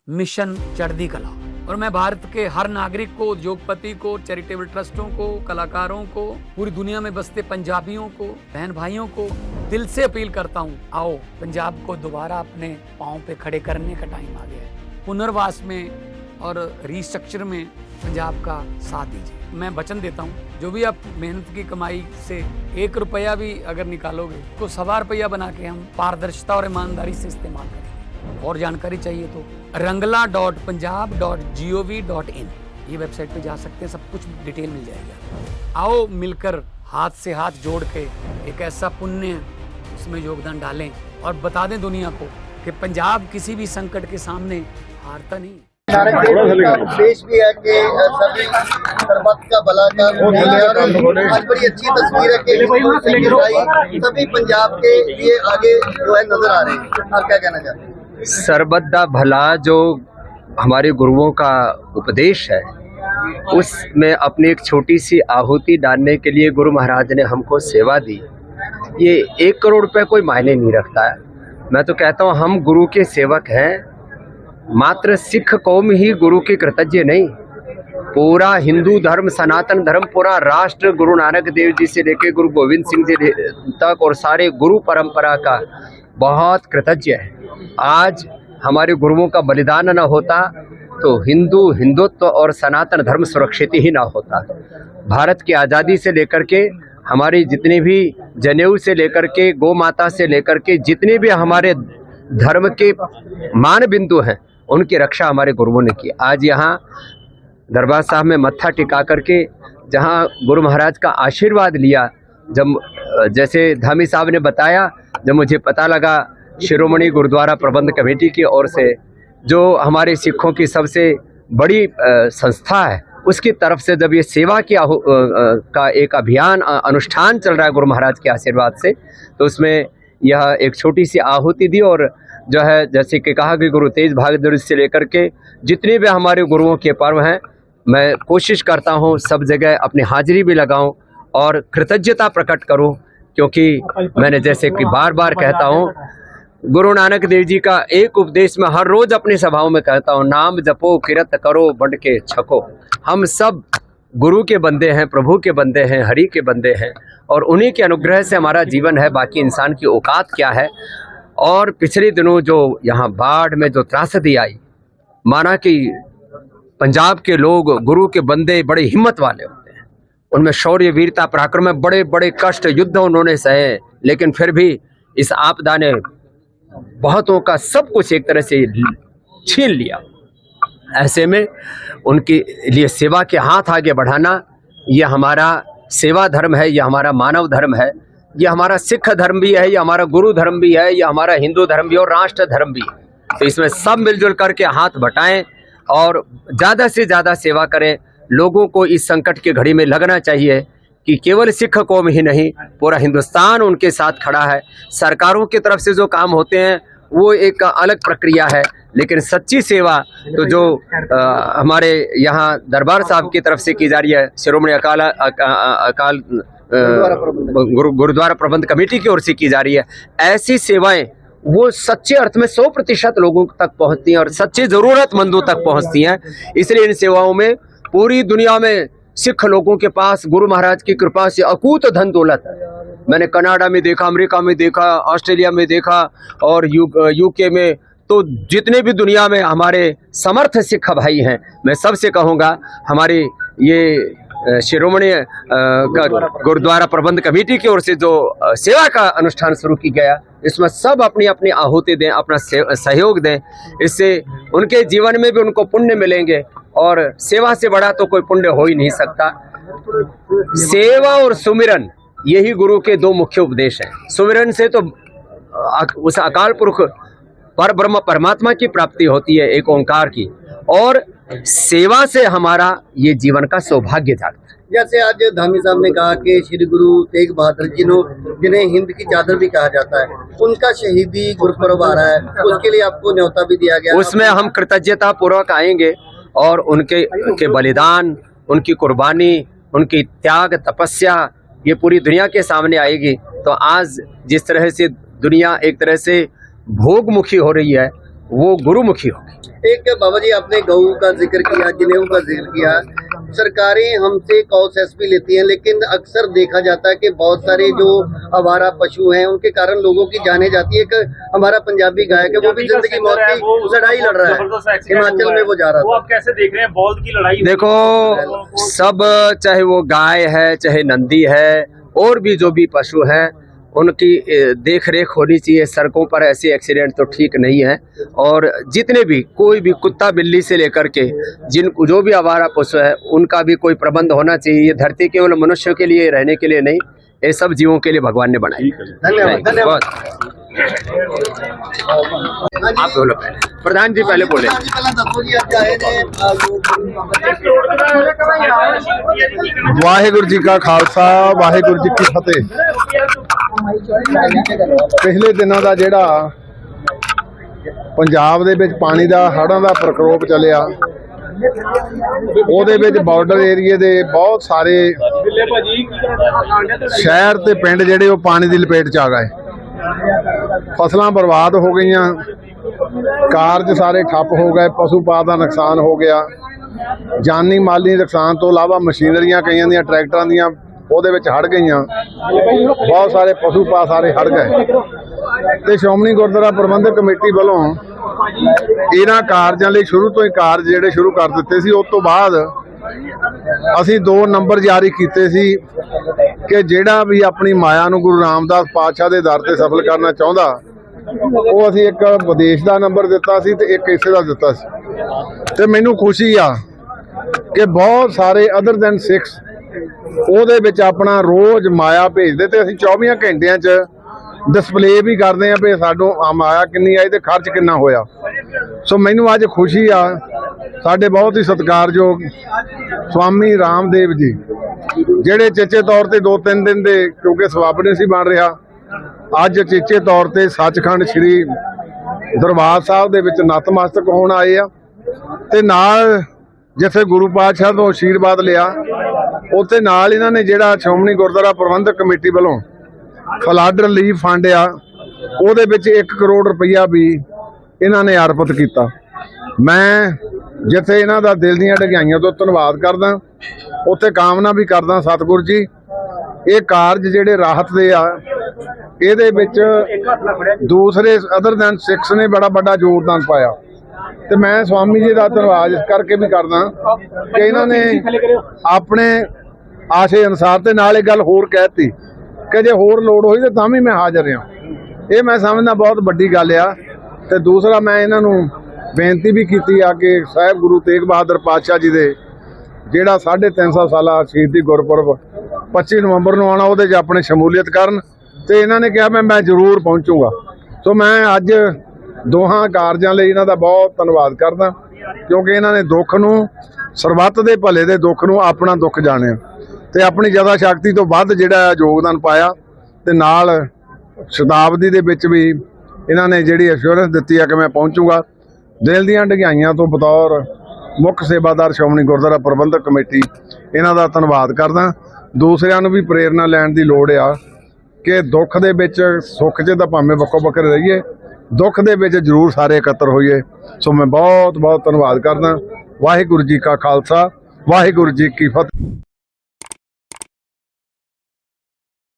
Mission चढ़ती कला। और मैं भारत के हर नागरिक को, उद्योगपति को, चैरिटेबल ट्रस्टों को, कलाकारों को, पूरी दुनिया में बसते पंजाबियों को, बहन भाइयों को दिल से अपील करता हूँ, आओ पंजाब को दोबारा अपने पाँव पे खड़े करने का टाइम आ गया है। पुनर्वास में और रिस्ट्रक्चर में पंजाब का साथ दीजिए। मैं वचन देता हूँ, जो भी आप मेहनत की कमाई से 1 रुपया भी अगर निकालोगे तो 1.25 रुपया बना के हम पारदर्शिता और ईमानदारी से इस्तेमाल करेंगे। और जानकारी चाहिए तो rangla.punjab.gov.in ये वेबसाइट पे जा सकते हैं, सब कुछ डिटेल मिल जाएगा। आओ मिलकर हाथ से हाथ जोड़ के एक ऐसा पुण्य उसमें योगदान डालें और बता दें दुनिया को कि पंजाब किसी भी संकट के सामने हारता नहीं है। उपदेश भी है कि सभी सरबत का भला का आज बड़ी अच्छी तस्वीर है कि सभी पंजाब के लिए आगे जो है नजर आ रहे हैं। आप क्या कहना चाहते हैं? सरबत दा भला जो हमारे गुरुओं का उपदेश है, उसमें अपनी एक छोटी सी आहुति डालने के लिए गुरु महाराज ने हमको सेवा दी। ये 1 करोड़ रुपए कोई मायने नहीं रखता है। मैं तो कहता हूँ हम गुरु के सेवक हैं। मात्र सिख कौम ही गुरु की कृतज्ञ नहीं, पूरा हिंदू धर्म, सनातन धर्म, पूरा राष्ट्र गुरु नानक देव जी से लेकर गुरु गोविंद सिंह जी तक और सारे गुरु परंपरा का बहुत कृतज्ञ है। आज हमारे गुरुओं का बलिदान न होता तो हिंदुत्व और सनातन धर्म सुरक्षित ही ना होता। भारत की आज़ादी से लेकर के हमारी जितनी भी जनेऊ से लेकर के गौ माता से लेकर के जितने भी हमारे धर्म के मान बिंदु हैं, उनकी रक्षा हमारे गुरुओं ने की। आज यहाँ दरबार साहब में मत्था टिका करके जहाँ गुरु महाराज का आशीर्वाद लिया, जब जैसे धामी साहब ने बताया, जब मुझे पता लगा शिरोमणि गुरुद्वारा प्रबंध कमेटी की ओर से जो हमारे सिखों की सबसे बड़ी संस्था है, उसकी तरफ से जब ये सेवा की का एक अभियान अनुष्ठान चल रहा है गुरु महाराज के आशीर्वाद से, तो उसमें यह एक छोटी सी आहुति दी। और जो है जैसे कि कहा कि गुरु तेज बहादुर से लेकर के जितने भी हमारे गुरुओं के पर्व हैं, मैं कोशिश करता हूँ सब जगह अपनी हाजिरी भी लगाऊं और कृतज्ञता प्रकट करूं, क्योंकि मैंने जैसे कि बार बार कहता हूँ, गुरु नानक देव जी का एक उपदेश में हर रोज अपनी सभाओं में कहता हूँ, नाम जपो किरत करो बढ़ के छको। हम सब गुरु के बंदे हैं, प्रभु के बंदे हैं, हरि के बंदे हैं, और उन्हीं के अनुग्रह से हमारा जीवन है। बाकी इंसान की औकात क्या है। और पिछले दिनों जो यहाँ बाढ़ में जो त्रासदी आई, माना कि पंजाब के लोग गुरु के बंदे बड़े हिम्मत वाले होते हैं, उनमें शौर्य वीरता पराक्रम में बड़े बड़े कष्ट युद्ध उन्होंने सहे, लेकिन फिर भी इस आपदा ने बहुतों का सब कुछ एक तरह से छीन लिया। ऐसे में उनके लिए सेवा के हाथ आगे बढ़ाना, ये हमारा सेवा धर्म है, ये हमारा मानव धर्म है, ये हमारा सिख धर्म भी है, ये हमारा गुरु धर्म भी है, ये हमारा हिंदू धर्म भी और राष्ट्र धर्म भी है। तो इसमें सब मिलजुल करके हाथ बटाएं और ज़्यादा से ज़्यादा सेवा करें। लोगों को इस संकट की घड़ी में लगना चाहिए कि केवल सिख कौम ही नहीं, पूरा हिंदुस्तान उनके साथ खड़ा है। सरकारों की तरफ से जो काम होते हैं वो एक अलग प्रक्रिया है, लेकिन सच्ची सेवा तो जो हमारे यहाँ दरबार साहब की तरफ से की जा रही है, शिरोमणि अकाल गुरुद्वारा प्रबंध कमेटी की ओर से की जा रही है, ऐसी सेवाएं वो सच्चे अर्थ में 100% लोगों तक पहुँचती हैं और सच्चे ज़रूरतमंदों तक पहुँचती हैं। इसलिए इन सेवाओं में पूरी दुनिया में सिख लोगों के पास गुरु महाराज की कृपा से अकूत धन दौलत है। मैंने कनाडा में देखा, अमेरिका में देखा, ऑस्ट्रेलिया में देखा और यूके में, तो जितने भी दुनिया में हमारे समर्थ सिख भाई हैं, मैं सबसे कहूँगा हमारी ये शिरोमणि गुरुद्वारा प्रबंध कमेटी की ओर से जो सेवा का अनुष्ठान शुरू किया गया, इसमें सब अपनी अपनी आहुति दें, अपना सहयोग दें। इससे उनके जीवन में भी उनको पुण्य मिलेंगे और सेवा से बड़ा तो कोई पुण्य हो ही नहीं सकता। सेवा और सुमिरन, यही गुरु के 2 मुख्य उपदेश हैं। सुमिरन से तो उस अकाल पुरुष पर ब्रह्म परमात्मा की प्राप्ति होती है, एक ओंकार की, और सेवा से हमारा ये जीवन का सौभाग्य जागता है। जैसे आज धामी साहब ने कहा कि श्री गुरु तेग बहादुर जी जिन्हें हिंद की चादर भी कहा जाता है, उनका शहीदी गुरुपर्व आ रहा है, उसके लिए आपको न्योता भी दिया गया। उसमें हम कृतज्ञता पूर्वक आएंगे और उनके बलिदान, उनकी कुर्बानी, उनकी त्याग तपस्या ये पूरी दुनिया के सामने आएगी। तो आज जिस तरह से दुनिया एक तरह से भोगमुखी हो रही है, वो गुरुमुखी होगी। एक बाबा जी आपने गऊ का जिक्र किया, जनेऊ का जिक्र किया। सरकारें हमसे कॉस एसपी लेती हैं, लेकिन अक्सर देखा जाता है कि बहुत सारे जो आवारा पशु हैं उनके कारण लोगों की जाने जाती है। एक हमारा पंजाबी गायक है, वो भी जिंदगी मौत की लड़ाई लड़ रहा है, हिमाचल में वो जा रहा था। आप कैसे देख रहे हैं बौद्ध की लड़ाई? देखो, सब चाहे वो गाय है, चाहे नंदी है, और भी जो भी पशु हैं, उनकी देख रेख होनी चाहिए। सड़कों पर ऐसे एक्सीडेंट तो ठीक नहीं है। और जितने भी कोई भी कुत्ता बिल्ली से लेकर के जो भी आवारा पशु है, उनका भी कोई प्रबंध होना चाहिए। ये धरती केवल मनुष्यों के लिए रहने के लिए नहीं, ये सब जीवों के लिए भगवान ने बनाई। धन्यवाद, धन्यवाद। आप बोलो पहले, प्रधान जी पहले बोले। वाहिगुरु जी का खालसा, वाहिगुरु जी की फतेह। ਪਿਛਲੇ ਦਿਨਾਂ ਦਾ ਜਿਹੜਾ ਪੰਜਾਬ ਦੇ ਵਿੱਚ ਪਾਣੀ ਦਾ ਹੜ੍ਹਾਂ ਦਾ ਪ੍ਰਕੋਪ ਚੱਲਿਆ, ਉਹਦੇ ਵਿੱਚ ਬਾਰਡਰ ਏਰੀਏ ਦੇ ਬਹੁਤ ਸਾਰੇ ਸ਼ਹਿਰ ਤੇ ਪਿੰਡ ਜਿਹੜੇ ਉਹ ਪਾਣੀ ਦੀ ਲਪੇਟ 'ਚ ਆ ਗਏ। ਫਸਲਾਂ ਬਰਬਾਦ ਹੋ ਗਈਆਂ, ਕਾਰਜ ਸਾਰੇ ਠੱਪ ਹੋ ਗਏ, ਪਸ਼ੂ ਪਾਲ ਦਾ ਨੁਕਸਾਨ ਹੋ ਗਿਆ, ਜਾਨੀ ਮਾਲੀ ਨੁਕਸਾਨ ਤੋਂ ਇਲਾਵਾ ਮਸ਼ੀਨਰੀਆਂ ਕਈਆਂ ਦੀਆਂ ਟਰੈਕਟਰਾਂ ਦੀਆਂ ਉਹਦੇ ਵਿੱਚ ਹੜ ਗਈਆਂ, ਬਹੁਤ ਸਾਰੇ ਪਸ਼ੂ ਪਾ ਸਾਰੇ ਹੜ ਗਏ। ਤੇ ਸ਼੍ਰੋਮਣੀ ਗੁਰਦੁਆਰਾ ਪ੍ਰਬੰਧਕ ਕਮੇਟੀ ਵੱਲੋਂ ਇਹਨਾਂ ਕਾਰਜਾਂ ਲਈ ਸ਼ੁਰੂ ਤੋਂ ਹੀ ਕਾਰਜ ਜਿਹੜੇ ਸ਼ੁਰੂ ਕਰ ਦਿੱਤੇ ਸੀ। ਉਸ ਤੋਂ ਬਾਅਦ ਅਸੀਂ 2 ਨੰਬਰ ਜਾਰੀ ਕੀਤੇ ਸੀ ਕਿ ਜਿਹੜਾ ਵੀ ਆਪਣੀ ਮਾਇਆ ਨੂੰ ਗੁਰੂ ਰਾਮਦਾਸ ਪਾਤਸ਼ਾਹ ਦੇ ਦਰ ਤੇ ਸਫਲ ਕਰਨਾ ਚਾਹੁੰਦਾ, ਉਹ ਅਸੀਂ ਇੱਕ ਵਿਦੇਸ਼ ਦਾ ਨੰਬਰ ਦਿੱਤਾ ਸੀ ਤੇ ਇੱਕ ਇਸੇ ਦਾ ਦਿੱਤਾ ਸੀ। ਤੇ ਮੈਨੂੰ ਖੁਸ਼ੀ ਆ ਕਿ ਬਹੁਤ ਸਾਰੇ ਅਦਰ ਦੈਨ 6 ਉਹਦੇ ਵਿੱਚ ਆਪਣਾ ਰੋਜ਼ ਮਾਇਆ ਭੇਜਦੇ ਤੇ ਅਸੀਂ 24 ਘੰਟਿਆਂ 'ਚ ਡਿਸਪਲੇ ਵੀ ਕਰਦੇ ਆ ਵੀ ਸਾਡੋਂ ਮਾਇਆ ਕਿੰਨੀ ਆਈ ਤੇ ਖਰਚ ਕਿੰਨਾ ਹੋਇਆ। ਸੋ ਮੈਨੂੰ ਅੱਜ ਖੁਸ਼ੀ ਆ, ਸਾਡੇ ਬਹੁਤ ਹੀ ਸਤਿਕਾਰਯੋਗ ਸਵਾਮੀ ਰਾਮਦੇਵ ਜੀ ਜਿਹੜੇ ਚੇਚੇ ਤੌਰ ਤੇ 2-3 ਦਿਨ ਦੇ, ਕਿਉਂਕਿ ਸਵਾਬ ਨਹੀਂ ਸੀ ਬਣ ਰਿਹਾ, ਅੱਜ ਚੇਚੇ ਤੌਰ ਤੇ ਸੱਚਖੰਡ ਸ੍ਰੀ ਦਰਬਾਰ ਸਾਹਿਬ ਦੇ ਵਿੱਚ ਨਤਮਸਤਕ ਹੋਣ ਆਏ ਆ। ਤੇ ਨਾਲ ਜਿੱਥੇ ਗੁਰੂ ਪਾਤਸ਼ਾਹ ਤੋਂ ਆਸ਼ੀਰਵਾਦ ਲਿਆ, ਉੱਥੇ ਨਾਲ ਇਹਨਾਂ ਨੇ ਜਿਹੜਾ ਸ਼੍ਰੋਮਣੀ ਗੁਰਦੁਆਰਾ ਪ੍ਰਬੰਧਕ ਕਮੇਟੀ ਵੱਲੋਂ ਫਲੱਡ ਰਿਲੀਫ ਫੰਡ ਆ, ਉਹਦੇ ਵਿੱਚ 1 ਕਰੋੜ ਰੁਪਈਆ ਵੀ ਇਹਨਾਂ ਨੇ ਅਰਪਿਤ ਕੀਤਾ। ਮੈਂ ਜਿੱਥੇ ਇਹਨਾਂ ਦਾ ਦਿਲ ਦੀਆਂ ਢਗਾਈਆਂ ਤੋਂ ਧੰਨਵਾਦ ਕਰਦਾ, ਉੱਥੇ ਕਾਮਨਾ ਵੀ ਕਰਦਾ ਸਤਿਗੁਰੂ ਜੀ ਇਹ ਕਾਰਜ ਜਿਹੜੇ ਰਾਹਤ ਦੇ ਆ, ਇਹਦੇ ਵਿੱਚ ਦੂਸਰੇ ਅਦਰ ਦੈਨ 6 ਨੇ ਬੜਾ ਵੱਡਾ ਯੋਗਦਾਨ ਪਾਇਆ। ਤੇ ਮੈਂ ਸਵਾਮੀ ਜੀ ਦਾ ਧੰਨਵਾਦ ਇਸ ਕਰਕੇ ਵੀ ਕਰਦਾ ਕਿ ਇਹਨਾਂ ਨੇ ਆਪਣੇ ਆਸ਼ੇ ਅਨੁਸਾਰ ਤੇ ਨਾਲ ਇਹ ਗੱਲ ਹੋਰ ਕਹਿਤੀ ਕਿ ਜੇ ਹੋਰ ਲੋੜ ਹੋਈ ਤਾਂ ਵੀ ਮੈਂ ਹਾਜ਼ਰ ਹਾਂ। ਇਹ ਮੈਂ ਸਮਝਦਾ ਬਹੁਤ ਵੱਡੀ ਗੱਲ ਆ। ਤੇ ਦੂਸਰਾ ਮੈਂ ਇਹਨਾਂ ਨੂੰ ਬੇਨਤੀ ਵੀ ਕੀਤੀ ਆ ਕਿ ਸਾਹਿਬ ਗੁਰੂ ਤੇਗ ਬਹਾਦਰ ਪਾਤਸ਼ਾਹ ਜੀ ਦੇ ਜਿਹੜਾ 350 ਸਾਲਾ ਸ਼ਹੀਦੀ ਗੁਰਪੁਰਬ 25 ਨਵੰਬਰ ਨੂੰ ਆਉਣਾ, ਉਹਦੇ 'ਚ ਆਪਣੇ ਸ਼ਮੂਲੀਅਤ ਕਰਨ। ਤੇ ਇਹਨਾਂ ਨੇ ਕਿਹਾ ਮੈਂ ਜ਼ਰੂਰ ਪਹੁੰਚੂਗਾ। ਸੋ ਮੈਂ ਅੱਜ ਦੋਹਾਂ ਕਾਰਜਾਂ ਲਈ ਇਹਨਾਂ ਦਾ ਬਹੁਤ ਧੰਨਵਾਦ ਕਰਦਾ, ਕਿਉਂਕਿ ਇਹਨਾਂ ਨੇ ਦੁੱਖ ਨੂੰ, ਸਰਬੱਤ ਦੇ ਭਲੇ ਦੇ ਦੁੱਖ ਨੂੰ ਆਪਣਾ ਦੁੱਖ ਜਾਣਿਆ ਤੇ ਆਪਣੀ ਜ਼ਿਆਦਾ ਸ਼ਕਤੀ ਤੋਂ ਵੱਧ ਜਿਹੜਾ ਯੋਗਦਾਨ ਪਾਇਆ। ਤੇ ਨਾਲ ਸ਼ਤਾਬਦੀ ਦੇ ਵਿੱਚ ਵੀ ਇਹਨਾਂ ਨੇ ਜਿਹੜੀ ਅਸ਼ੋਰੈਂਸ ਦਿੱਤੀ ਆ ਕਿ ਮੈਂ ਪਹੁੰਚੂਗਾ। ਦਿਲ ਦੀਆਂ ਢਗਾਈਆਂ ਤੋਂ ਬਤੌਰ ਮੁੱਖ ਸੇਵਾਦਾਰ ਸ਼੍ਰੋਮਣੀ ਗੁਰਦੁਆਰਾ ਪ੍ਰਬੰਧਕ ਕਮੇਟੀ ਇਹਨਾਂ ਦਾ ਧੰਨਵਾਦ ਕਰਦਾ। ਦੂਸਰਿਆਂ ਨੂੰ ਵੀ ਪ੍ਰੇਰਨਾ ਲੈਣ ਦੀ ਲੋੜ ਆ ਕਿ ਦੁੱਖ ਦੇ ਵਿੱਚ, ਸੁੱਖ 'ਚ ਤਾਂ ਭਾਵੇਂ ਵੱਖੋ ਵੱਖਰੇ ਰਹੀਏ, ਦੁੱਖ ਦੇ ਵਿੱਚ ਜ਼ਰੂਰ ਸਾਰੇ ਇਕੱਤਰ ਹੋਈਏ। ਸੋ ਮੈਂ ਬਹੁਤ ਬਹੁਤ ਧੰਨਵਾਦ ਕਰਦਾ। ਵਾਹਿਗੁਰੂ ਜੀ ਕਾ ਖਾਲਸਾ, ਵਾਹਿਗੁਰੂ ਜੀ ਕੀ ਫਤਿਹ।